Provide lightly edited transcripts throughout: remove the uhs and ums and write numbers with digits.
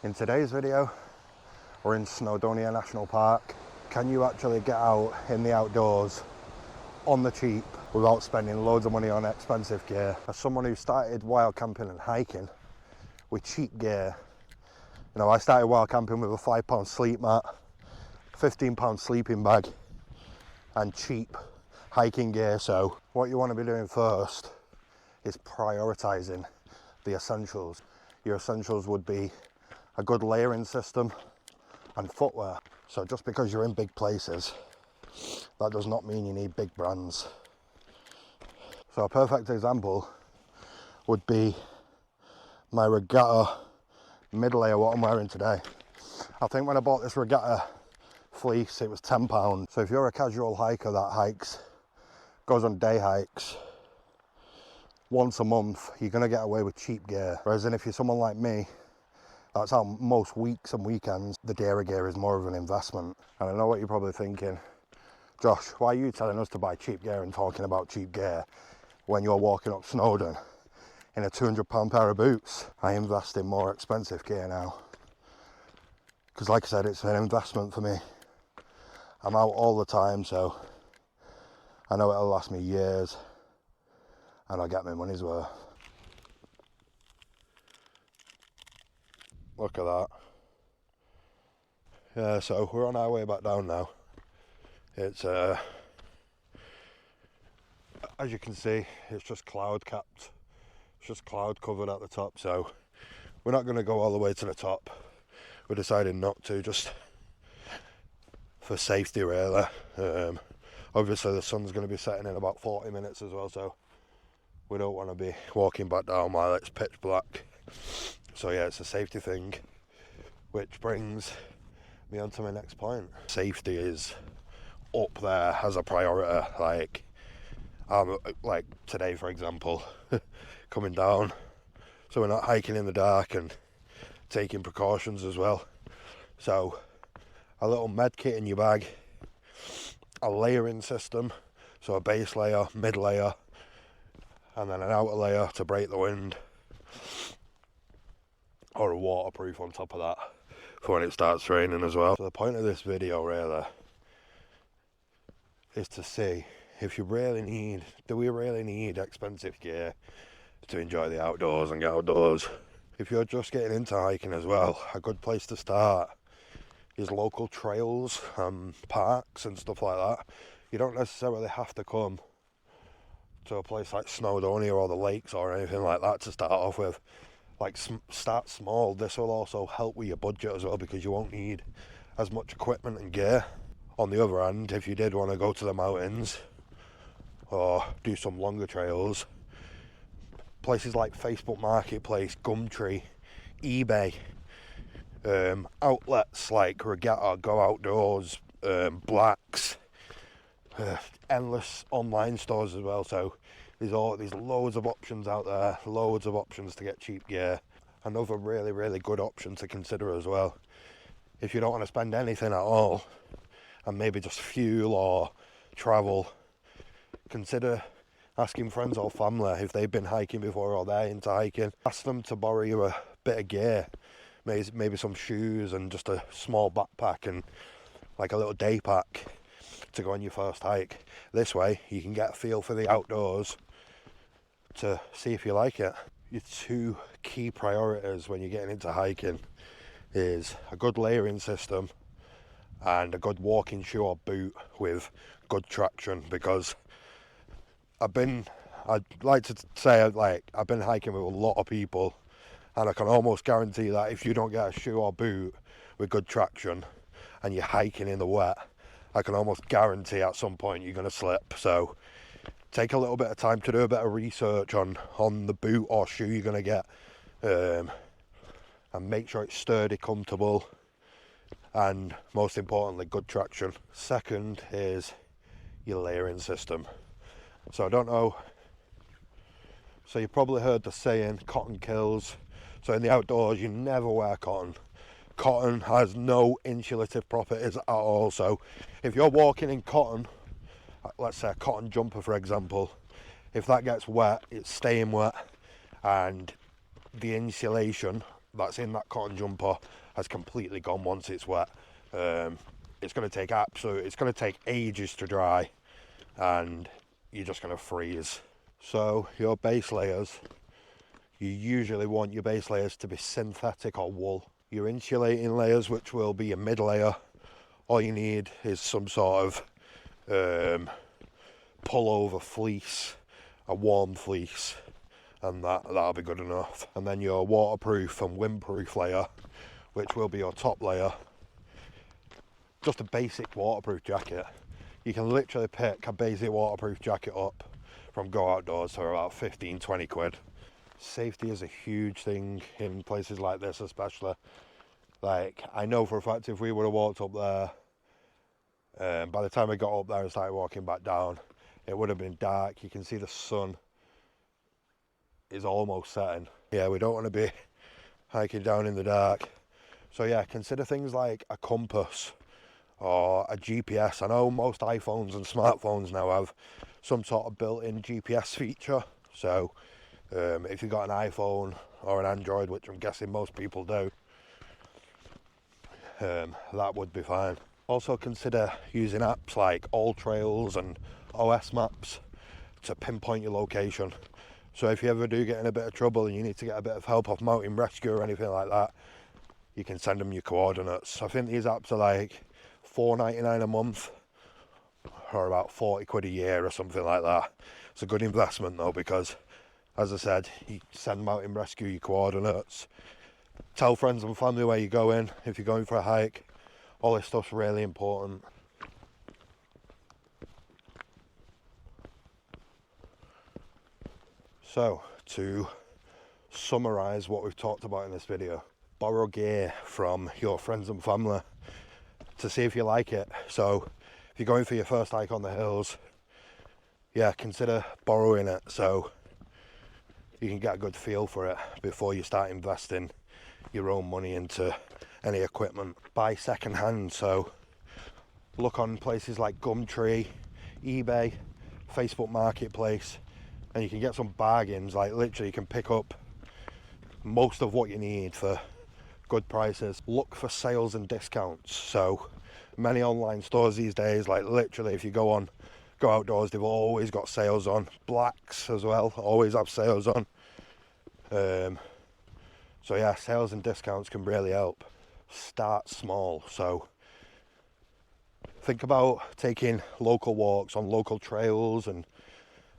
In today's video, we're in Snowdonia National Park. Can you actually get out in the outdoors on the cheap without spending loads of money on expensive gear? As someone who started wild camping and hiking with cheap gear, you know, I started wild camping with a £5 sleep mat, £15 sleeping bag, and cheap hiking gear. So what you want to be doing first is prioritizing the essentials. Your essentials would be a good layering system and footwear. So just because you're in big places, that does not mean you need big brands. So a perfect example would be my Regatta mid-layer, what I'm wearing today. I think when I bought this Regatta fleece, it was £10. So if you're a casual hiker that goes on day hikes once a month, you're gonna get away with cheap gear. Whereas if you're someone like me, that's how most weeks and weekends, the dairy gear is more of an investment. And I know what you're probably thinking, Josh, why are you telling us to buy cheap gear and talking about cheap gear when you're walking up Snowdon in a £200 pair of boots? I invest in more expensive gear now. Because like I said, it's an investment for me. I'm out all the time, so I know it'll last me years and I'll get my money's worth. Look at that. Yeah, so we're on our way back down now. It's as you can see, it's just cloud capped. It's just cloud covered at the top, so we're not going to go all the way to the top. We're deciding not to, just for safety really. Obviously the sun's going to be setting in about 40 minutes as well, so we don't want to be walking back down while it's pitch black. So yeah, it's a safety thing, which brings me on to my next point. Safety is up there as a priority. Like today, for example, coming down, so we're not hiking in the dark and taking precautions as well. So a little med kit in your bag, a layering system, so a base layer, mid layer, and then an outer layer to break the wind, or a waterproof on top of that for when it starts raining as well. So the point of this video really is to see if you really need, do we really need expensive gear to enjoy the outdoors and get outdoors? If you're just getting into hiking as well, a good place to start is local trails and parks and stuff like that. You don't necessarily have to come to a place like Snowdonia or the lakes or anything like that to start off with. Like, start small. This will also help with your budget as well, because you won't need as much equipment and gear. On the other hand, if you did want to go to the mountains or do some longer trails, places like Facebook Marketplace, Gumtree, eBay, outlets like Regatta, Go Outdoors, Blacks, endless online stores as well. So there's loads of options out there, loads of options to get cheap gear. Another really, really good option to consider as well, if you don't want to spend anything at all and maybe just fuel or travel, consider asking friends or family if they've been hiking before or they're into hiking. Ask them to borrow you a bit of gear, maybe some shoes and just a small backpack and like a little day pack to go on your first hike. This way you can get a feel for the outdoors to see if you like it. Your two key priorities when you're getting into hiking is a good layering system and a good walking shoe or boot with good traction, because I'd like to say, like, I've been hiking with a lot of people and I can almost guarantee that if you don't get a shoe or boot with good traction and you're hiking in the wet, I can almost guarantee at some point you're going to slip. So take a little bit of time to do a bit of research on the boot or shoe you're going to get, and make sure it's sturdy, comfortable, and most importantly, good traction. Second is your layering system. So I don't know, so you've probably heard the saying, cotton kills. So in the outdoors, you never wear cotton. Cotton has no insulative properties at all. So if you're walking in cotton, let's say a cotton jumper for example, if that gets wet, it's staying wet and the insulation that's in that cotton jumper has completely gone once it's wet. It's going to take ages to dry, and you're just going to freeze. So your base layers, you usually want your base layers to be synthetic or wool. Your insulating layers, which will be your mid layer, all you need is some sort of pullover fleece, a warm fleece, and that'll be good enough. And then your waterproof and windproof layer, which will be your top layer, just a basic waterproof jacket. You can literally pick a basic waterproof jacket up from Go Outdoors for about 15-20 quid. Safety is a huge thing in places like this, especially. Like, I know for a fact if we would have walked up there, by the time we got up there and started walking back down, it would have been dark. You can see the sun is almost setting. Yeah, we don't want to be hiking down in the dark. So yeah, consider things like a compass or a GPS. I know most iPhones and smartphones now have some sort of built-in GPS feature. So if you've got an iPhone or an Android, which I'm guessing most people do, that would be fine. Also consider using apps like AllTrails and OS Maps to pinpoint your location. So if you ever do get in a bit of trouble and you need to get a bit of help off mountain rescue or anything like that, you can send them your coordinates. I think these apps are like $4.99 a month or about 40 quid a year or something like that. It's a good investment though, because as I said, you send mountain rescue your coordinates, tell friends and family where you're going if you're going for a hike. All this stuff's really important. So, to summarise what we've talked about in this video, borrow gear from your friends and family to see if you like it. So, if you're going for your first hike on the hills, yeah, consider borrowing it so you can get a good feel for it before you start investing your own money into any equipment. Buy second hand, so look on places like Gumtree, eBay, Facebook Marketplace, and you can get some bargains. Like literally you can pick up most of what you need for good prices. Look for sales and discounts. So many online stores these days, like literally if you go on Go Outdoors, they've always got sales on. Blacks as well always have sales on. So yeah, sales and discounts can really help. Start small. So think about taking local walks on local trails and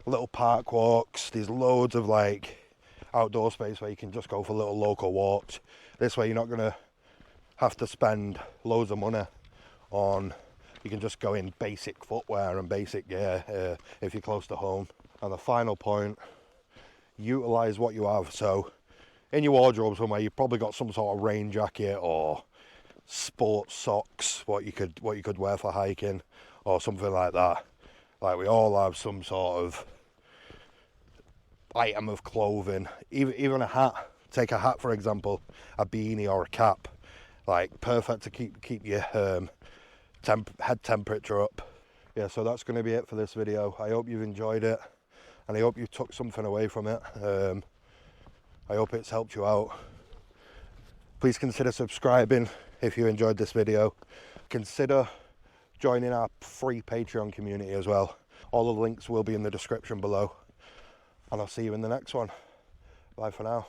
little park walks. There's loads of like outdoor space where you can just go for little local walks. This way you're not going to have to spend loads of money on, you can just go in basic footwear and basic gear if you're close to home. And the final point, utilize what you have. So in your wardrobe somewhere you've probably got some sort of rain jacket or sports socks, what you could wear for hiking or something like that. Like we all have some sort of item of clothing, even a hat. Take a hat for example, a beanie or a cap, like perfect to keep your head temperature up. Yeah, so that's going to be it for this video. I hope you've enjoyed it and I hope you took something away from it. I hope it's helped you out. Please consider subscribing if you enjoyed this video. Consider joining our free Patreon community as well. All the links will be in the description below. And I'll see you in the next one. Bye for now.